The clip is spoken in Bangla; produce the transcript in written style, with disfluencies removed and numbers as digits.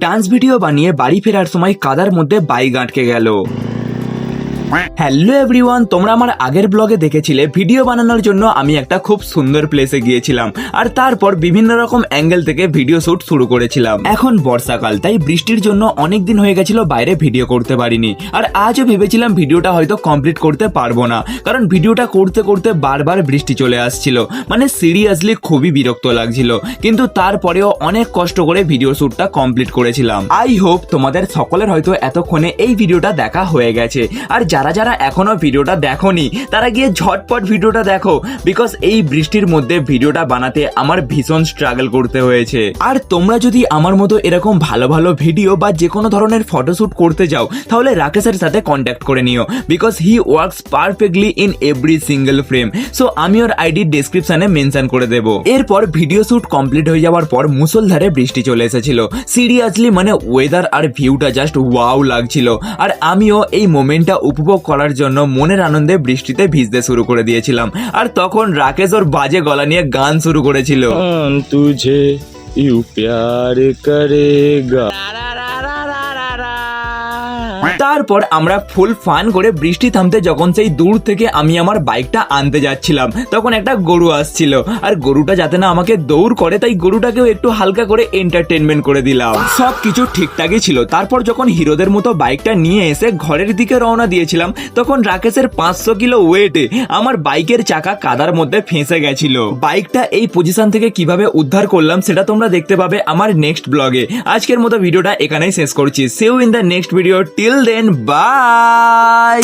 ডান্স ভিডিও বানিয়ে বাড়ি ফেরার সময় কাদার মধ্যে বাইক আটকে গেল। হ্যালো এভরিওয়ান, তোমরা আমার আগের ব্লগে দেখেছিলে ভিডিও বানানোর জন্য আমি একটা খুব সুন্দর প্লেসে গিয়েছিলাম আর তারপর বিভিন্ন রকম অ্যাঙ্গেল থেকে ভিডিও শুট শুরু করেছিলাম। এখন বর্ষাকাল, তাই বৃষ্টির জন্য অনেক দিন হয়ে গেছিল বাইরে ভিডিও করতে পারিনি। আর আজও ভেবেছিলাম ভিডিওটা হয়তো কমপ্লিট করতে পারবো না, কারণ ভিডিওটা করতে করতে বারবার বৃষ্টি চলে আসছিল, মানে সিরিয়াসলি খুবই বিরক্ত লাগছিল। কিন্তু তারপরেও অনেক কষ্ট করে ভিডিও শুটটা কমপ্লিট করেছিলাম। আই হোপ তোমাদের সকলের হয়তো এতক্ষণে এই ভিডিওটা দেখা হয়ে গেছে। আর যারা যারা এখনো ভিডিওটা দেখোনি তারা গিয়ে ঝটপট ভিডিওটা দেখো, বিকজ এই বৃষ্টির মধ্যে ভিডিওটা বানাতে আমার ভীষণ স্ট্রাগল করতে হয়েছে। আর তোমরা যদি আমার মতো এরকম ভালো ভালো ভিডিও বা যে কোনো ধরনের ফটোশুট করতে যাও তাহলে রাকেশের সাথে কন্ট্যাক্ট করে নিও, because he works perfectly in every single frame. So আমি ওর আইডি ডেসক্রিপশনে মেনশন করে দেবো। এরপর ভিডিও শুট কমপ্লিট হয়ে যাওয়ার পর মুষলধারে বৃষ্টি চলে এসেছিল। সিরিয়াসলি মানে ওয়েদার আর ভিউটা জাস্ট ওয়াও লাগছিল। আর আমিও এই মোমেন্টটা উপভোগ করার জন্য মনের আনন্দে বৃষ্টিতে ভিজতে শুরু করে দিয়েছিলাম। আর তখন রাকেশ ওর বাজে গলা নিয়ে গান শুরু করেছিল। तुझे यू प्यार करेगा। তারপর আমরা ফুল ফান করে বৃষ্টি থামতে যখন সেই দূর থেকে আমি আমার বাইকটা আনতে যাচ্ছিলাম তখন একটা গরু আসছিল। আর গরুটা যাতে না আমাকে দৌড় করে তাই গরুটাকেও একটু হালকা করে এন্টারটেনমেন্ট করে দিলাম। সবকিছু ঠিকঠাকই ছিল। তারপর যখন হিরোদের মতো বাইকটা নিয়ে এসে ঘরের দিকে রওনা দিয়েছিলাম তখন রাকেশের 500 কিলো ওয়েটে আমার বাইকের চাকা কাদার মধ্যে ফেঁসে গেছিল। বাইকটা এই পজিশন থেকে কিভাবে উদ্ধার করলাম সেটা তোমরা দেখতে পাবে আমার নেক্সট ব্লগে। আজকের মতো ভিডিওটা এখানেই শেষ করছি। See you in the next video. Till then, by.